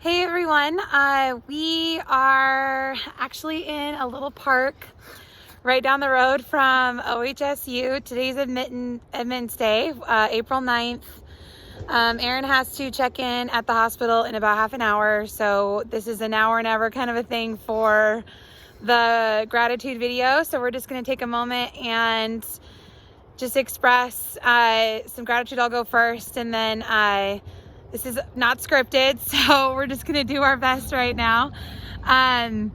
Hey everyone, we are actually in a little park right down the road from OHSU. Today's admittance day, April 9th. Aaron has to check in at the hospital in about half an hour, so this is a now or never kind of a thing for the gratitude video. So we're just going to take a moment and just express some gratitude. I'll go first, and then this is not scripted, so we're just gonna do our best right now. I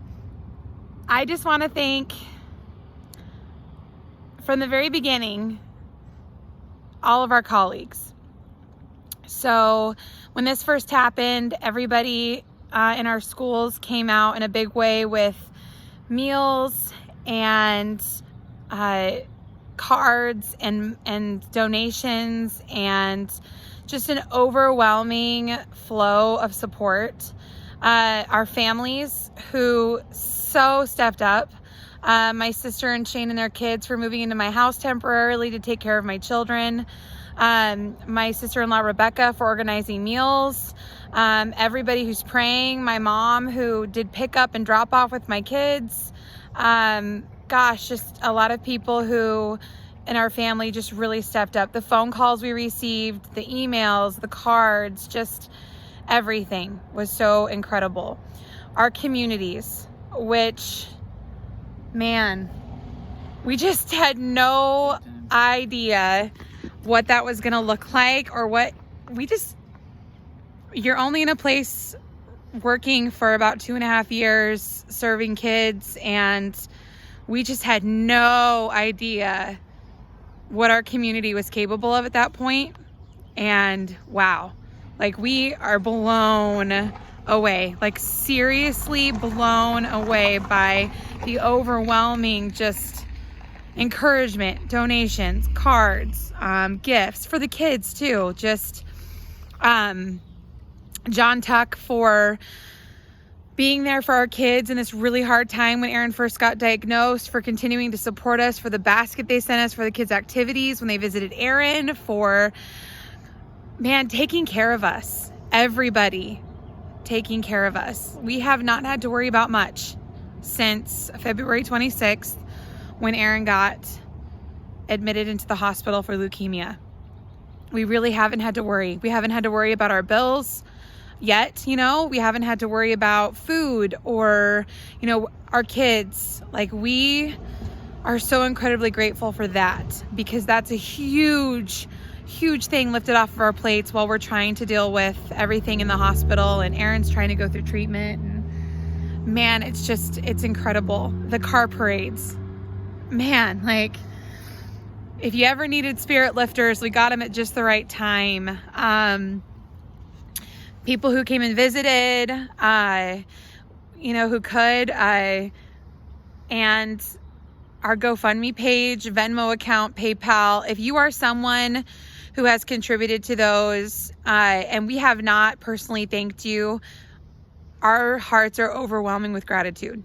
just want to thank, from the very beginning, all of our colleagues. So when this first happened, everybody in our schools came out in a big way with meals and cards and donations and just an overwhelming flow of support. Our families who so stepped up. My sister and Shane and their kids for moving into my house temporarily to take care of my children. My sister-in-law Rebecca for organizing meals. Everybody who's praying. My mom who did pick up and drop off with my kids. Gosh, just a lot of people who in our family just really stepped up. The phone calls we received, the emails, the cards, just everything was so incredible. Our communities, which, man, we just had no idea what that was gonna look like, or you're only in a place working for about 2.5 years, serving kids, and we just had no idea what our community was capable of at that point. And wow, like we are blown away, like seriously blown away by the overwhelming just encouragement, donations, cards, gifts for the kids too. Just John Tuck for being there for our kids in this really hard time when Aaron first got diagnosed, for continuing to support us, for the basket they sent us for the kids' activities when they visited Aaron, for, man, taking care of us. Everybody taking care of us. We have not had to worry about much since February 26th when Aaron got admitted into the hospital for leukemia. We really haven't had to worry. We haven't had to worry about our bills yet, we haven't had to worry about food or, our kids. Like, we are so incredibly grateful for that, because that's a huge thing lifted off of our plates while we're trying to deal with everything in the hospital and Aaron's trying to go through treatment. And man, it's incredible. The car parades, man, like, if you ever needed spirit lifters, we got them at just the right time. People who came and visited, who could, and our GoFundMe page, Venmo account, PayPal. If you are someone who has contributed to those, and we have not personally thanked you, our hearts are overwhelming with gratitude.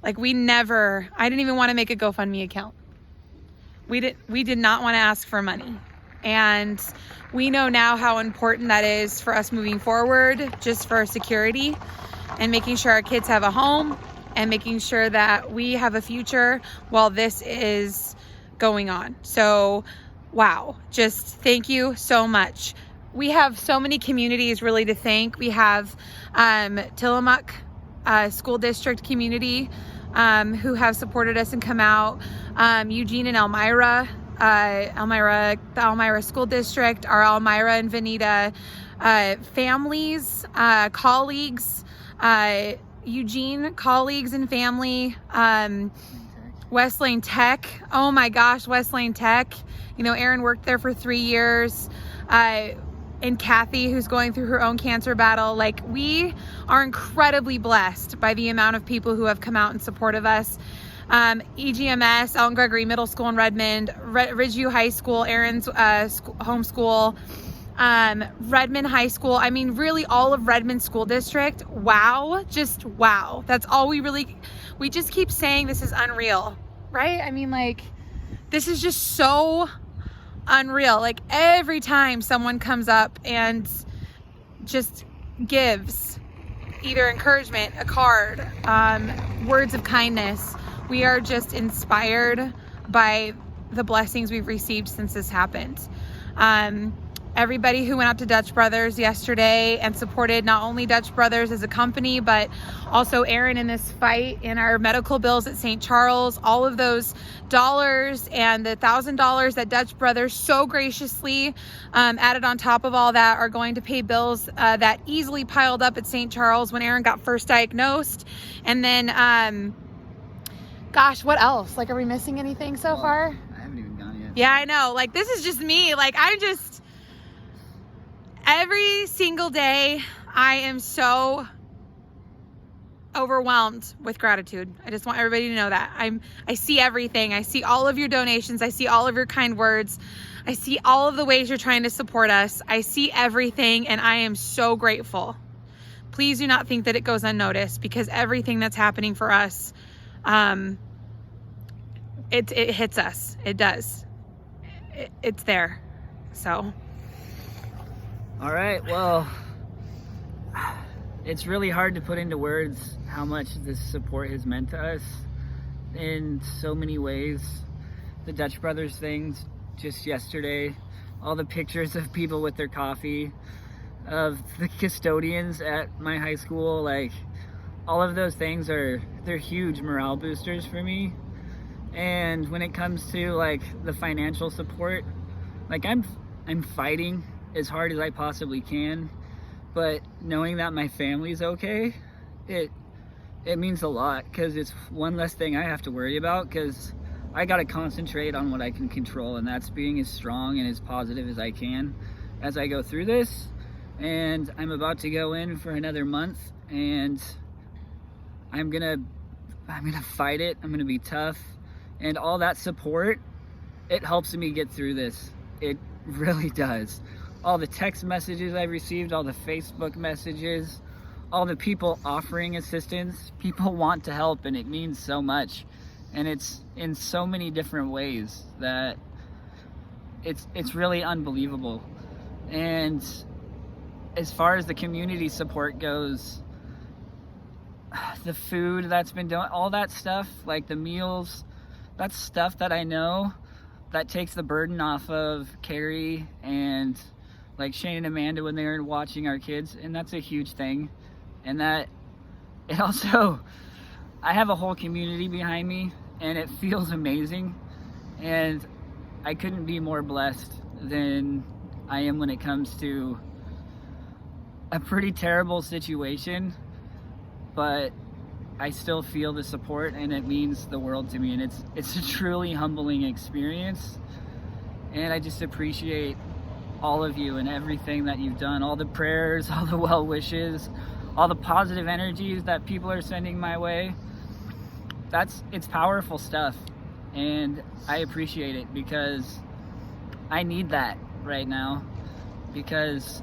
Like, I didn't even want to make a GoFundMe account. We did not want to ask for money. And we know now how important that is for us moving forward, just for security and making sure our kids have a home and making sure that we have a future while this is going on. So, wow, just thank you so much. We have so many communities really to thank. We have Tillamook School District community who have supported us and come out. Eugene and Elmira, the Elmira School District, our Elmira and Veneta families, colleagues, Eugene colleagues and family, West Lane Tech. Oh my gosh, West Lane Tech. Aaron worked there for 3 years. And Kathy, who's going through her own cancer battle. Like, we are incredibly blessed by the amount of people who have come out in support of us. EGMS, Elton Gregory Middle School in Redmond, Ridgeview High School, Aaron's home school, Redmond High School. I mean, really all of Redmond School District. Wow. Just wow. That's all we just keep saying this is unreal, right? I mean, like, this is just so unreal. Like, every time someone comes up and just gives, either encouragement, a card, words of kindness. We are just inspired by the blessings we've received since this happened. Everybody who went out to Dutch Brothers yesterday and supported not only Dutch Brothers as a company, but also Aaron in this fight, in our medical bills at St. Charles, all of those dollars and the $1,000 that Dutch Brothers so graciously added on top of all that are going to pay bills that easily piled up at St. Charles when Aaron got first diagnosed. And then, gosh, what else? Like, are we missing anything so far? I haven't even gone yet. Yeah, I know. Like, this is just me. Like, I'm just... Every single day, I am so overwhelmed with gratitude. I just want everybody to know that. I see everything. I see all of your donations. I see all of your kind words. I see all of the ways you're trying to support us. I see everything, and I am so grateful. Please do not think that it goes unnoticed, because everything that's happening for us, it hits us. It does. It's there. So... All right, well, it's really hard to put into words how much this support has meant to us in so many ways. The Dutch Brothers things just yesterday, all the pictures of people with their coffee, of the custodians at my high school, like, all of those things they're huge morale boosters for me. And when it comes to, like, the financial support, like, I'm fighting as hard as I possibly can, but knowing that my family's okay, it means a lot, because it's one less thing I have to worry about, because I got to concentrate on what I can control, and that's being as strong and as positive as I can as I go through this. And I'm about to go in for another month, and I'm gonna fight it. I'm gonna be tough, and all that support, it helps me get through this. It really does. All the text messages I've received, all the Facebook messages, all the people offering assistance. People want to help, and it means so much. And it's in so many different ways that it's really unbelievable. And as far as the community support goes, the food that's been done, all that stuff, like the meals, that's stuff that I know that takes the burden off of Carrie and like Shane and Amanda when they're watching our kids, and that's a huge thing. And that it also, I have a whole community behind me, and it feels amazing, and I couldn't be more blessed than I am when it comes to a pretty terrible situation, but I still feel the support, and it means the world to me, and it's a truly humbling experience. And I just appreciate all of you and everything that you've done, all the prayers, all the well wishes, all the positive energies that people are sending my way. It's powerful stuff, and I appreciate it, because I need that right now, because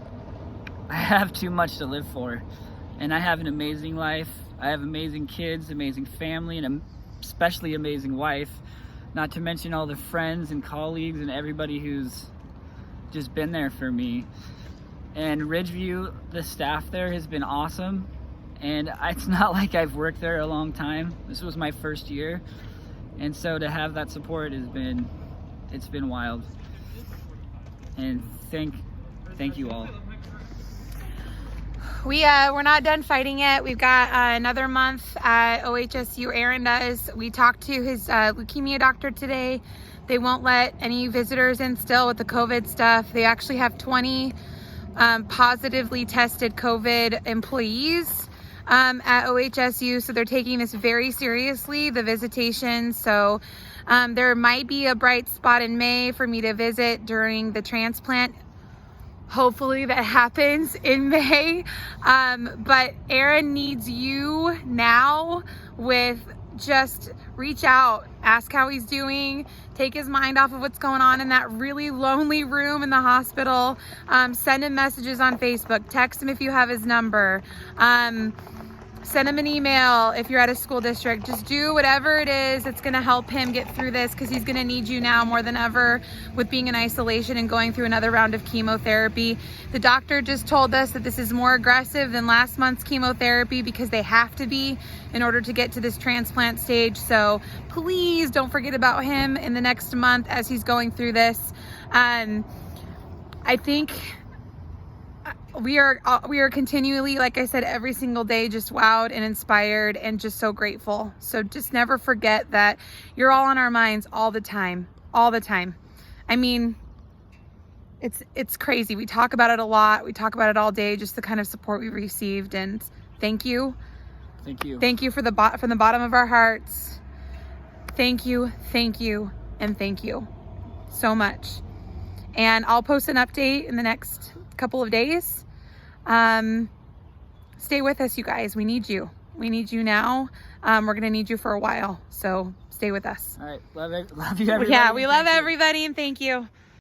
I have too much to live for, and I have an amazing life. I have amazing kids, amazing family, and especially amazing wife, not to mention all the friends and colleagues and everybody who's just been there for me. And Ridgeview, the staff there has been awesome, and it's not like I've worked there a long time. This was my first year, and so to have that support it's been wild. And thank you all. We're not done fighting yet. We've got another month at OHSU. Aaron does. We talked to his leukemia doctor today. They won't let any visitors in still with the COVID stuff. They actually have 20 positively tested COVID employees at OHSU, so they're taking this very seriously, the visitation. So there might be a bright spot in May for me to visit during the transplant. Hopefully that happens in May. But Aaron needs you now with just reach out, ask how he's doing, take his mind off of what's going on in that really lonely room in the hospital. Send him messages on Facebook, text him if you have his number. Send him an email if you're at a school district. Just do whatever it is that's going to help him get through this, because he's going to need you now more than ever with being in isolation and going through another round of chemotherapy. The doctor just told us that this is more aggressive than last month's chemotherapy because they have to be in order to get to this transplant stage. So please don't forget about him in the next month as he's going through this. I think we are continually, like I said, every single day just wowed and inspired and just so grateful. So just never forget that you're all on our minds all the time, all the time. I mean, it's crazy. We talk about it a lot. We talk about it all day, just the kind of support we received. And thank you. Thank you. Thank you from the bottom of our hearts. Thank you, and thank you so much. And I'll post an update in the next couple of days. Stay with us, you guys. We need you. We need you now. We're gonna need you for a while, so stay with us. All right, love you everybody. Yeah, we love everybody, and thank you.